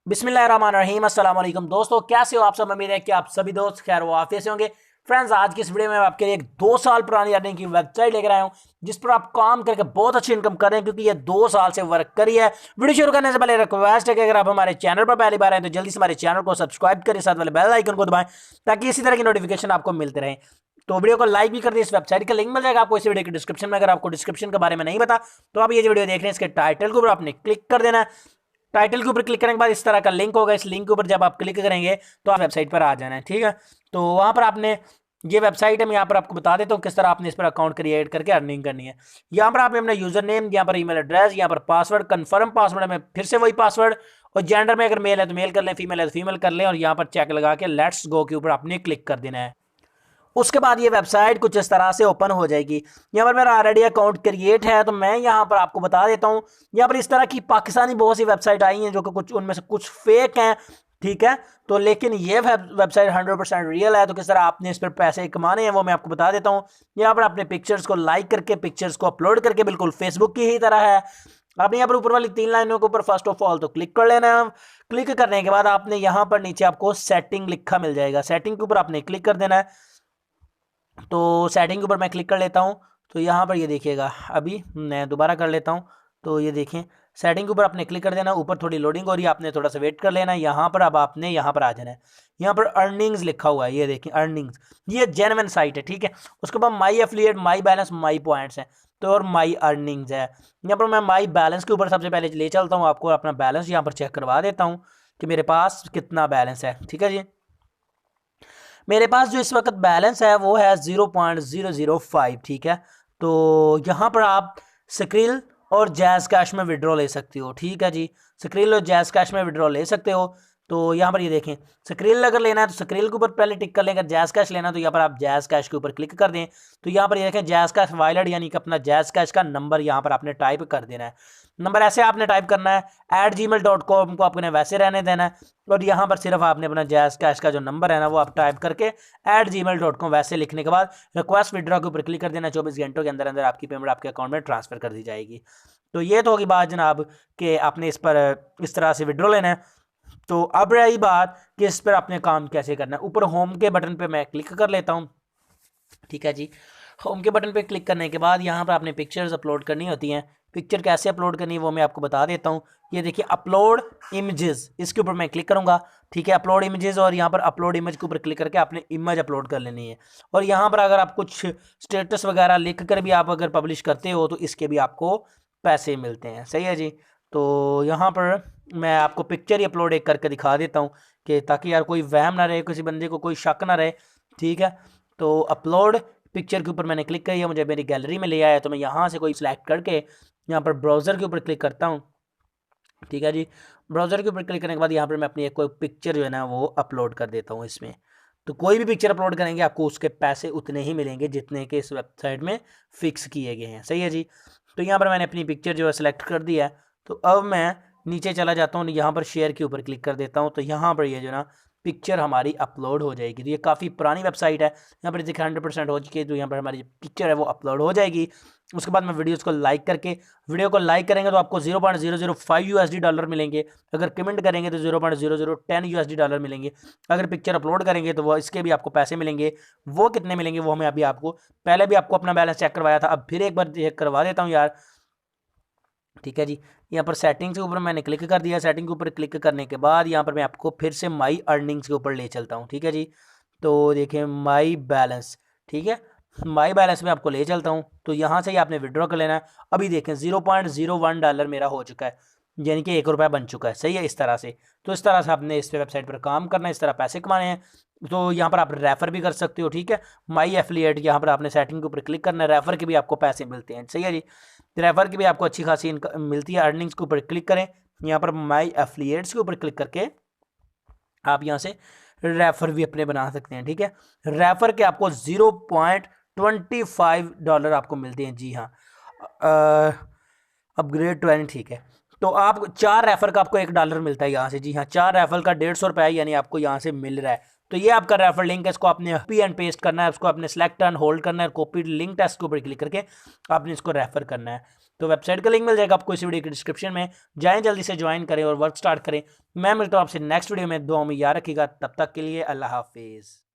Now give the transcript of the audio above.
बिस्मिल्लाहिर्रहमानिर्रहीम अस्सलाम वालेकुम दोस्तों, कैसे हो आप सब। उम्मीद है कि आप सभी दोस्त खैर वाफियत से होंगे। फ्रेंड्स, आज की इस वीडियो में मैं आपके लिए एक 2 साल पुरानी अर्निंग की वेबसाइट लेकर आया हूं जिस पर आप काम करके बहुत अच्छी इनकम कर रहे हैं, क्योंकि ये 2 साल से वर्क करी है। वीडियो शुरू करने से पहले रिक्वेस्ट है कि अगर आप हमारे चैनल पर पहली बार आए तो जल्दी से हमारे चैनल को सब्सक्राइब करें, साथ वाले बेल आइकन को दबाएं ताकि इसी तरह की नोटिफिकेशन आपको मिलते रहे। तो वीडियो को लाइक भी कर दिए। इस वेबसाइट का लिंक मिल जाएगा आपको इस वीडियो के डिस्क्रिप्शन में। अगर आपको डिस्क्रिप्शन के बारे में नहीं पता तो आप ये जो वीडियो देख रहे हैं इसके टाइटल के ऊपर आपने क्लिक कर देना है। टाइटल के ऊपर क्लिक करने के बाद इस तरह का लिंक होगा। इस लिंक के ऊपर जब आप क्लिक करेंगे तो आप वेबसाइट पर आ जाना है, ठीक है। तो वहां पर आपने ये वेबसाइट है, मैं यहाँ पर आपको बता देता हूँ किस तरह आपने इस पर अकाउंट क्रिएट करके अर्निंग करनी है। यहाँ पर आपने अपना यूजर नेम, यहाँ पर ईमेल एड्रेस, यहाँ पर पासवर्ड, कंफर्म पासवर्ड में फिर से वही पासवर्ड, और जेंडर में अगर मेल है तो मेल कर लें, फीमेल है तो फीमेल कर लें, और यहाँ पर चेक लगा के लेट्स गो के ऊपर आपने क्लिक कर देना है। उसके बाद ये वेबसाइट कुछ इस तरह से ओपन हो जाएगी। यहाँ पर मेरा ऑलरेडी अकाउंट क्रिएट है तो मैं यहाँ पर आपको बता देता हूँ। यहाँ पर इस तरह की पाकिस्तानी बहुत सी वेबसाइट आई हैं जो कि कुछ उनमें से कुछ फेक हैं, ठीक है। तो लेकिन ये वेबसाइट 100% रियल है। तो किस तरह आपने इस पर पैसे कमाने हैं वो मैं आपको बता देता हूँ। यहाँ पर अपने पिक्चर्स को लाइक करके, पिक्चर्स को अपलोड करके, बिल्कुल फेसबुक की ही तरह है। आपने यहाँ पर ऊपर वाली 3 लाइनों के ऊपर फर्स्ट ऑफ ऑल तो क्लिक कर लेना है। क्लिक करने के बाद आपने यहाँ पर नीचे आपको सेटिंग लिखा मिल जाएगा, सेटिंग के ऊपर आपने क्लिक कर देना है। तो सेटिंग के ऊपर मैं क्लिक कर लेता हूँ। तो यहाँ पर ये देखिएगा, अभी मैं दोबारा कर लेता हूँ। तो ये देखें, सेटिंग के ऊपर आपने क्लिक कर देना। ऊपर थोड़ी लोडिंग हो रही है, आपने थोड़ा सा वेट कर लेना है। यहाँ पर अब आपने यहाँ पर आ जाना है। यहाँ पर अर्निंग्स लिखा हुआ है, ये देखें अर्निंग्स, ये जेन्युइन साइट है, ठीक है। उसके बाद my affiliate, my balance, my points है, तो और माई अर्निंग्स है। यहाँ पर मैं माई बैलेंस के ऊपर सबसे पहले ले चलता हूँ, आपको अपना बैलेंस यहाँ पर चेक करवा देता हूँ कि मेरे पास कितना बैलेंस है, ठीक है जी। मेरे पास जो इस वक्त बैलेंस है वो है 0.005, ठीक है। तो यहाँ पर आप स्क्रिल और जैज़ कैश में विड्रॉ ले सकते हो, ठीक है जी। स्क्रिल और जैज़ कैश में विड्रॉ ले सकते हो। तो यहाँ पर ये देखें, स्क्रिल अगर लेना है तो स्क्रिल के ऊपर पहले टिक कर लें। अगर जैज़ कैश लेना है तो यहाँ पर आप जैज़ कैश के ऊपर क्लिक कर दें। तो यहाँ पर ये देखें जैज़ कैश वॉलेट, यानी कि अपना जैज़ कैश का नंबर यहाँ पर आपने टाइप कर देना है। नंबर ऐसे आपने टाइप करना है, @gmail.com को आपने वैसे रहने देना है। और यहाँ पर सिर्फ आपने अपना जैज़ कैश का जो नंबर है ना वो आप टाइप करके @gmail.com वैसे लिखने के बाद रिक्वेस्ट विड्रॉ के ऊपर क्लिक कर देना। 24 घंटों के अंदर अंदर आपकी पेमेंट आपके अकाउंट में ट्रांसफर कर दी जाएगी। तो ये तो होगी बात जनाब कि आपने इस पर इस तरह से विड्रॉ लेना है। तो अब रही बात कि इस पर आपने काम कैसे करना है। ऊपर होम के बटन पे मैं क्लिक कर लेता हूँ, ठीक है जी। होम के बटन पे क्लिक करने के बाद यहाँ पर आपने पिक्चर्स अपलोड करनी होती हैं। पिक्चर कैसे अपलोड करनी है वो मैं आपको बता देता हूँ। ये देखिए अपलोड इमेजेस, इसके ऊपर मैं क्लिक करूँगा, ठीक है। अपलोड इमेजेस, और यहाँ पर अपलोड इमेज के ऊपर क्लिक करके आपने इमेज अपलोड कर लेनी है। और यहाँ पर अगर आप कुछ स्टेटस वगैरह लिख कर भी आप अगर पब्लिश करते हो तो इसके भी आपको पैसे मिलते हैं, सही है जी। तो यहाँ पर मैं आपको पिक्चर ही अपलोड एक करके दिखा देता हूँ कि ताकि यार कोई वहम ना रहे, किसी बंदे को कोई शक ना रहे, ठीक है। तो अपलोड पिक्चर के ऊपर मैंने क्लिक किया, मुझे मेरी गैलरी में ले आया। तो मैं यहाँ से कोई सिलेक्ट करके यहाँ पर ब्राउज़र के ऊपर क्लिक करता हूँ, ठीक है जी। ब्राउज़र के ऊपर क्लिक करने के बाद यहाँ पर मैं अपनी एक कोई पिक्चर जो है ना वो अपलोड कर देता हूँ इसमें। तो कोई भी पिक्चर अपलोड करेंगे आपको उसके पैसे उतने ही मिलेंगे जितने के इस वेबसाइट में फ़िक्स किए गए हैं, सही है जी। तो यहाँ पर मैंने अपनी पिक्चर जो है सेलेक्ट कर दिया है। तो अब मैं नीचे चला जाता हूँ, यहाँ पर शेयर के ऊपर क्लिक कर देता हूँ। तो यहाँ पर ये जो ना पिक्चर हमारी अपलोड हो जाएगी। तो ये काफ़ी पुरानी वेबसाइट है। यहाँ पर देखिए 100% हो चुकी है। तो यहाँ पर हमारी पिक्चर है वो अपलोड हो जाएगी। उसके बाद मैं वीडियोस को लाइक करके, वीडियो को लाइक करेंगे तो आपको 0.005 यूएसडी डॉलर मिलेंगे। अगर कमेंट करेंगे तो 0.0010 यूएसडी डॉलर मिलेंगे। अगर पिक्चर अपलोड करेंगे तो वो इसके भी आपको पैसे मिलेंगे। वो कितने मिलेंगे वो हमें अभी आपको, पहले भी आपको अपना बैलेंस चेक करवाया था, अब फिर एक बार चेक करवा देता हूँ यार, ठीक है जी। यहाँ पर सेटिंग्स के ऊपर मैंने क्लिक कर दिया। सेटिंग के ऊपर क्लिक करने के बाद यहाँ पर मैं आपको फिर से माई अर्निंग्स के ऊपर ले चलता हूँ, ठीक है जी। तो देखिए माई बैलेंस, ठीक है, माई बैलेंस में आपको ले चलता हूँ। तो यहाँ से ही आपने विड्रॉ कर लेना है। अभी देखें 0.01 डॉलर मेरा हो चुका है, यानी कि 1 रुपया बन चुका है, सही है। इस तरह से, तो इस तरह से आपने इस वेबसाइट पर काम करना है, इस तरह पैसे कमाने हैं। तो यहाँ पर आप रेफ़र भी कर सकते हो, ठीक है। माई एफिलिएट, यहाँ पर आपने सेटिंग के ऊपर क्लिक करना है। रेफ़र के भी आपको पैसे मिलते हैं, सही है जी। रेफ़र की भी आपको अच्छी खासी इनकम मिलती है। अर्निंग्स के ऊपर क्लिक करें, यहाँ पर माई एफिलिएट्स के ऊपर क्लिक करके आप यहाँ से रेफ़र भी अपने बना सकते हैं, ठीक है। रेफ़र के आपको 0.25 डॉलर आपको मिलते हैं, जी हाँ। अपग्रेड 20, ठीक है। तो आप 4 रेफर का आपको 1 डॉलर मिलता है यहाँ से, जी हाँ। 4 रेफर का 150 रुपया यानी आपको यहाँ से मिल रहा है। तो ये आपका रेफर लिंक है, इसको आपने कॉपी एंड पेस्ट करना है, उसको आपने सेलेक्ट एंड होल्ड करना है। कॉपी लिंक टेस्ट के ऊपर क्लिक करके आपने इसको रेफर करना है। तो वेबसाइट का लिंक मिल जाएगा आपको इस वीडियो के डिस्क्रिप्शन में, जाएं जल्दी से ज्वाइन करें और वर्क स्टार्ट करें। मैं मिलता हूं आपसे नेक्स्ट वीडियो में, दुआ में याद रखिएगा, तब तक के लिए अल्लाह हाफिज़।